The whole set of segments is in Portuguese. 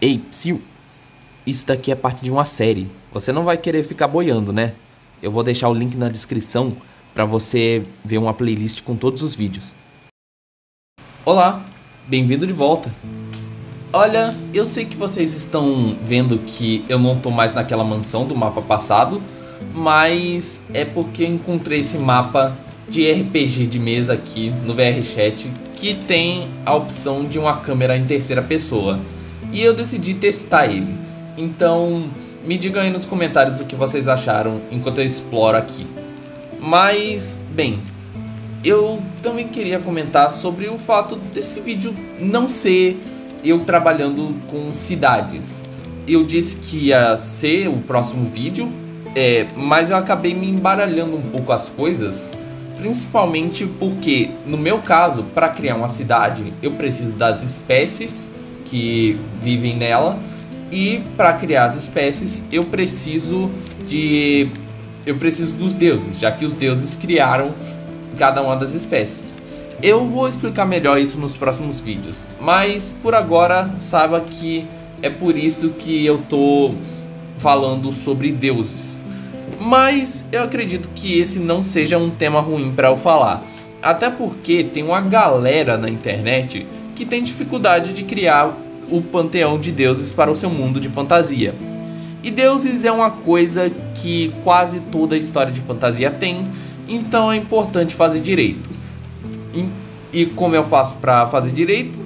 Ei, psiu, isso daqui é parte de uma série. Você não vai querer ficar boiando, né? Eu vou deixar o link na descrição pra você ver uma playlist com todos os vídeos. Olá, bem-vindo de volta. Olha, eu sei que vocês estão vendo que eu não tô mais naquela mansão do mapa passado, mas é porque eu encontrei esse mapa de RPG de mesa aqui no VRChat que tem a opção de uma câmera em terceira pessoa. E eu decidi testar ele. Então, me digam aí nos comentários o que vocês acharam enquanto eu exploro aqui. Mas, bem, eu também queria comentar sobre o fato desse vídeo não ser eu trabalhando com cidades. Eu disse que ia ser o próximo vídeo, mas eu acabei me embaralhando um pouco as coisas. Principalmente porque, no meu caso, para criar uma cidade, eu preciso das espécies que vivem nela. E para criar as espécies, eu preciso dos deuses, já que os deuses criaram cada uma das espécies. Eu vou explicar melhor isso nos próximos vídeos, mas por agora saiba que é por isso que eu tô falando sobre deuses. Mas eu acredito que esse não seja um tema ruim para eu falar, até porque tem uma galera na internet que tem dificuldade de criar o panteão de deuses para o seu mundo de fantasia. E deuses é uma coisa que quase toda história de fantasia tem, então é importante fazer direito. E como eu faço para fazer direito?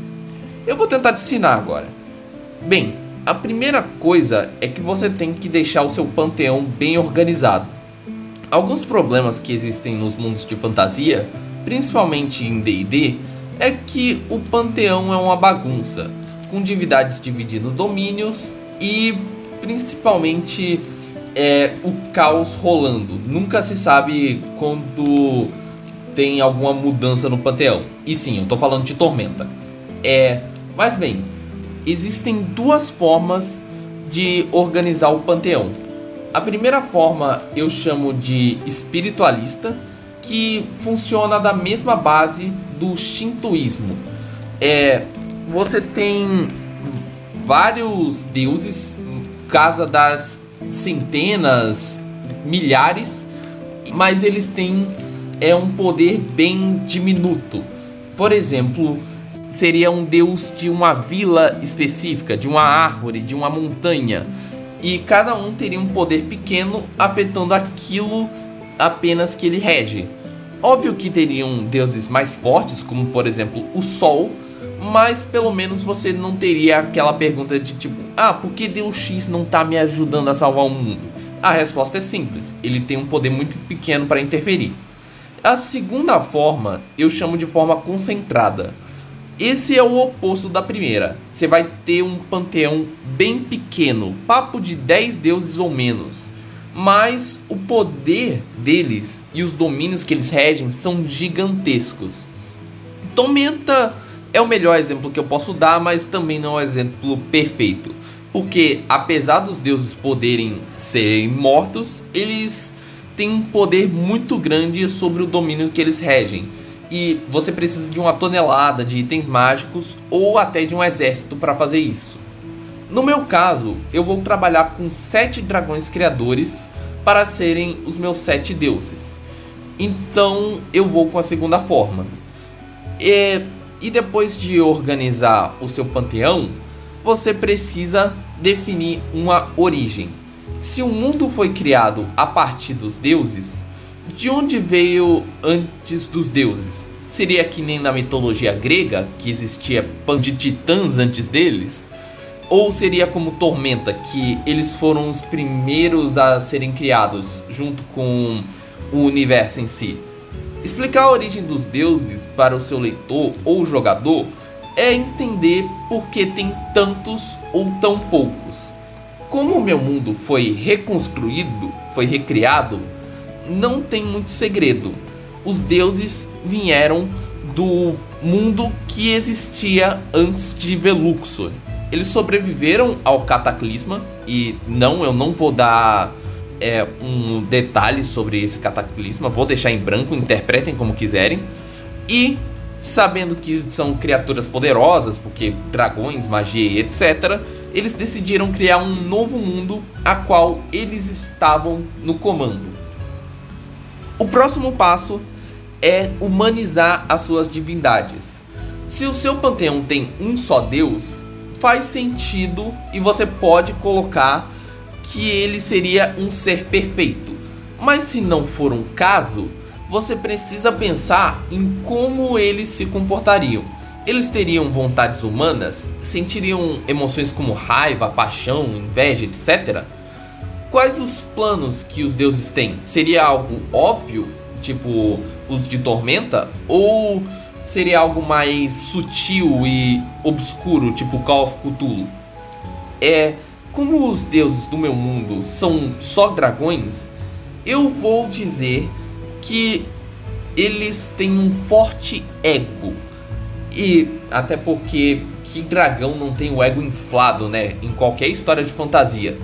Eu vou tentar te ensinar agora. Bem, a primeira coisa é que você tem que deixar o seu panteão bem organizado. Alguns problemas que existem nos mundos de fantasia, principalmente em D&D, é que o panteão é uma bagunça, com divindades dividindo domínios e principalmente o caos rolando. Nunca se sabe quando tem alguma mudança no panteão. E sim, eu tô falando de Tormenta. Mas bem, existem duas formas de organizar o panteão. A primeira forma eu chamo de espiritualista, que funciona da mesma base do shintoísmo. Você tem vários deuses, casa das centenas, milhares, mas eles têm um poder bem diminuto. Por exemplo, seria um deus de uma vila específica, de uma árvore, de uma montanha, e cada um teria um poder pequeno afetando aquilo apenas que ele rege. Óbvio que teriam deuses mais fortes, como por exemplo o Sol, mas pelo menos você não teria aquela pergunta de tipo, por que Deus X não tá me ajudando a salvar o mundo? A resposta é simples, ele tem um poder muito pequeno para interferir. A segunda forma eu chamo de forma concentrada. Esse é o oposto da primeira. Você vai ter um panteão bem pequeno, papo de 10 deuses ou menos, mas o poder deles e os domínios que eles regem são gigantescos. Tormenta é o melhor exemplo que eu posso dar, mas também não é um exemplo perfeito, porque apesar dos deuses poderem serem mortos, eles têm um poder muito grande sobre o domínio que eles regem, e você precisa de uma tonelada de itens mágicos ou até de um exército para fazer isso. No meu caso, eu vou trabalhar com 7 dragões criadores para serem os meus 7 deuses, então eu vou com a segunda forma. E depois de organizar o seu panteão, você precisa definir uma origem. Se o mundo foi criado a partir dos deuses, de onde veio antes dos deuses? Seria que nem na mitologia grega, que existia bando de titãs antes deles? Ou seria como Tormenta, que eles foram os primeiros a serem criados junto com o universo em si? Explicar a origem dos deuses para o seu leitor ou jogador é entender por que tem tantos ou tão poucos. Como o meu mundo foi reconstruído, foi recriado, não tem muito segredo. Os deuses vieram do mundo que existia antes de Veluxor. Eles sobreviveram ao cataclisma e eu não vou dar um detalhe sobre esse cataclisma, vou deixar em branco, interpretem como quiserem. E sabendo que são criaturas poderosas, porque dragões, magia e etc., eles decidiram criar um novo mundo a qual eles estavam no comando. O próximo passo é humanizar as suas divindades. Se o seu panteão tem um só Deus, faz sentido e você pode colocar que ele seria um ser perfeito. Mas se não for um caso, você precisa pensar em como eles se comportariam. Eles teriam vontades humanas? Sentiriam emoções como raiva, paixão, inveja, etc? Quais os planos que os deuses têm? Seria algo óbvio, tipo os de Tormenta? Ou seria algo mais sutil e obscuro, tipo Call of Cthulhu? Como os deuses do meu mundo são só dragões, eu vou dizer que eles têm um forte ego. E até porque que dragão não tem o ego inflado, né? Em qualquer história de fantasia.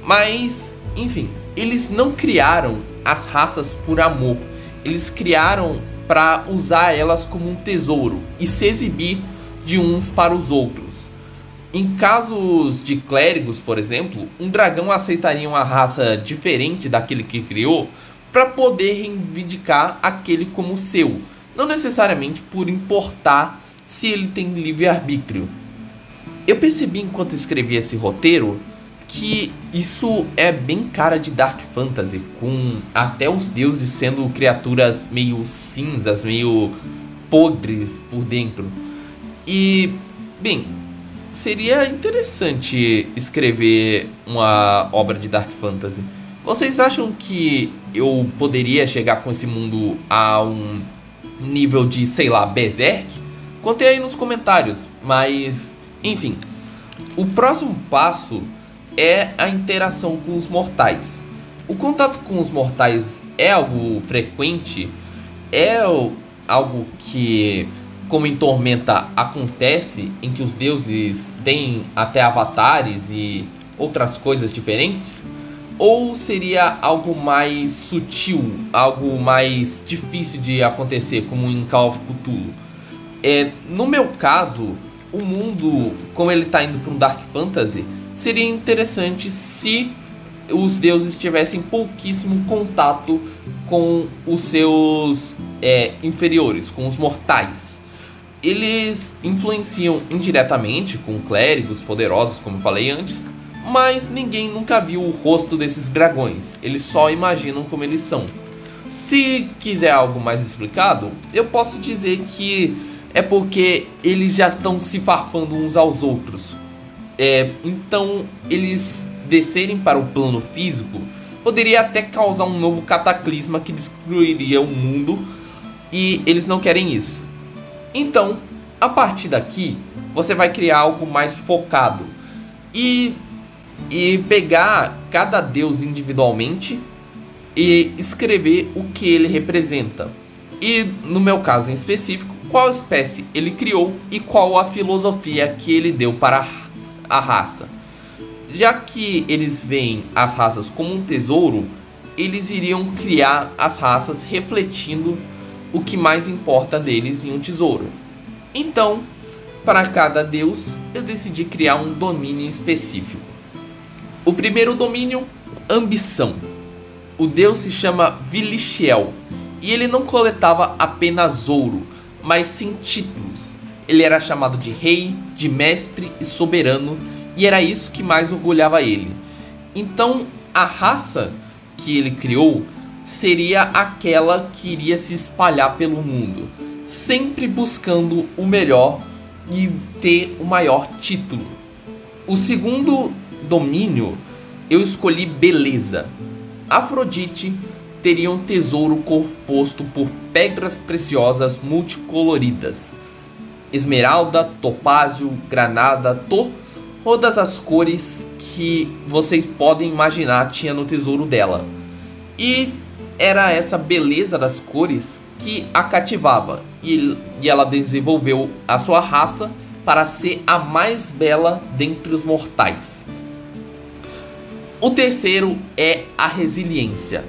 Mas, enfim, eles não criaram as raças por amor. Eles criaram para usar elas como um tesouro e se exibir de uns para os outros. Em casos de clérigos, por exemplo, um dragão aceitaria uma raça diferente daquele que criou para poder reivindicar aquele como seu, não necessariamente por importar se ele tem livre-arbítrio. Eu percebi enquanto escrevi esse roteiro que isso é bem cara de Dark Fantasy, com até os deuses sendo criaturas meio cinzas, meio podres por dentro. E, bem, seria interessante escrever uma obra de Dark Fantasy. Vocês acham que eu poderia chegar com esse mundo a um nível de, sei lá, Berserk? Contem aí nos comentários. Mas, enfim, o próximo passo é a interação com os mortais. O contato com os mortais é algo frequente? É algo que, como em Tormenta, acontece, em que os deuses têm até avatares e outras coisas diferentes? Ou seria algo mais sutil, algo mais difícil de acontecer, como em Call of Cthulhu? No meu caso, o mundo, como ele está indo para um Dark Fantasy, seria interessante se os deuses tivessem pouquíssimo contato com os seus inferiores, com os mortais. Eles influenciam indiretamente com clérigos poderosos, como eu falei antes, mas ninguém nunca viu o rosto desses dragões, eles só imaginam como eles são. Se quiser algo mais explicado, eu posso dizer que é porque eles já estão se farpando uns aos outros. Então eles descerem para o plano físico poderia até causar um novo cataclisma que destruiria o mundo, e eles não querem isso. Então, a partir daqui, você vai criar algo mais focado e pegar cada deus individualmente e escrever o que ele representa. E no meu caso em específico, qual espécie ele criou e qual a filosofia que ele deu para a raça. Já que eles veem as raças como um tesouro, eles iriam criar as raças refletindo o que mais importa deles em um tesouro. Então, para cada deus, eu decidi criar um domínio específico. O primeiro domínio, ambição. O deus se chama Vilixiel e ele não coletava apenas ouro, mas sim títulos. Ele era chamado de rei, de mestre e soberano, e era isso que mais orgulhava ele. Então, a raça que ele criou seria aquela que iria se espalhar pelo mundo, sempre buscando o melhor e ter o maior título. O segundo domínio, eu escolhi beleza. Afrodite teria um tesouro composto por pedras preciosas multicoloridas. Esmeralda, topázio, granada, todas as cores que vocês podem imaginar tinha no tesouro dela. E era essa beleza das cores que a cativava, e ela desenvolveu a sua raça para ser a mais bela dentre os mortais. O terceiro é a resiliência.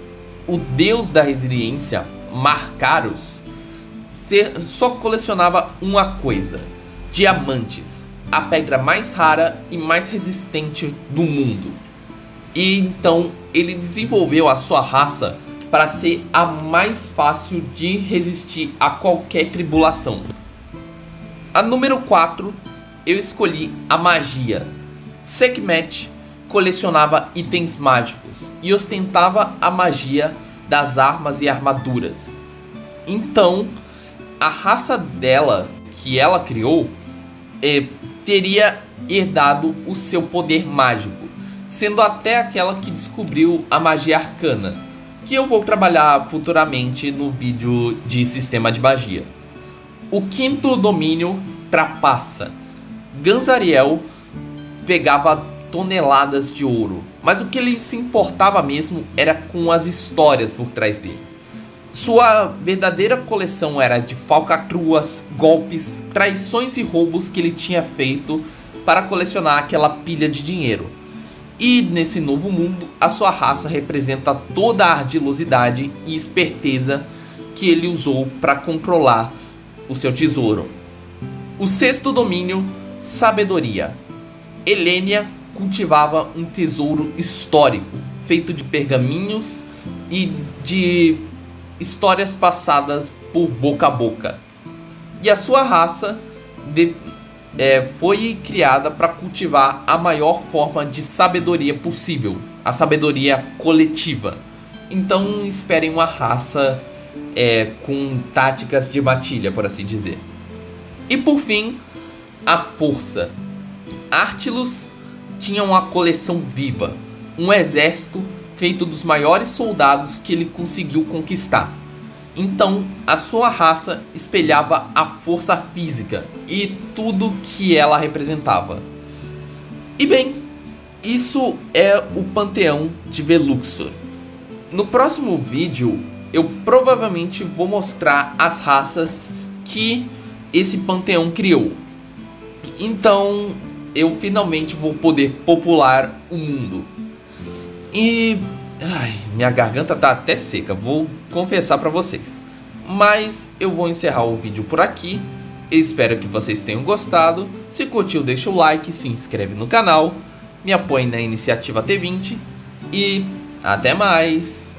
O deus da resiliência, Marcaros, só colecionava uma coisa: diamantes. a pedra mais rara e mais resistente do mundo. E então ele desenvolveu a sua raça para ser a mais fácil de resistir a qualquer tribulação. A número 4, eu escolhi a magia. Sekhmet colecionava itens mágicos e ostentava a magia das armas e armaduras. Então, a raça dela, que ela criou, teria herdado o seu poder mágico, sendo até aquela que descobriu a magia arcana, que eu vou trabalhar futuramente no vídeo de sistema de magia. O quinto domínio, trapaça. Ganzariel pegava toneladas de ouro, mas o que ele se importava mesmo era com as histórias por trás dele. Sua verdadeira coleção era de falcatruas, golpes, traições e roubos que ele tinha feito para colecionar aquela pilha de dinheiro. E nesse novo mundo, a sua raça representa toda a ardilosidade e esperteza que ele usou para controlar o seu tesouro. O sexto domínio, sabedoria. Helênia cultivava um tesouro histórico, feito de pergaminhos e de histórias passadas por boca a boca. E a sua raça foi criada para cultivar a maior forma de sabedoria possível, a sabedoria coletiva. Então esperem uma raça com táticas de matilha, por assim dizer. E por fim, a força. Artilus tinha uma coleção viva, um exército feito dos maiores soldados que ele conseguiu conquistar. Então, a sua raça espelhava a força física e tudo que ela representava. E bem, isso é o panteão de Veluxor. No próximo vídeo, eu provavelmente vou mostrar as raças que esse panteão criou. Então, eu finalmente vou poder popular o mundo. E minha garganta tá até seca, vou confessar pra vocês. Mas eu vou encerrar o vídeo por aqui. Espero que vocês tenham gostado. Se curtiu, deixa o like, se inscreve no canal, me apoie na iniciativa T20 e até mais!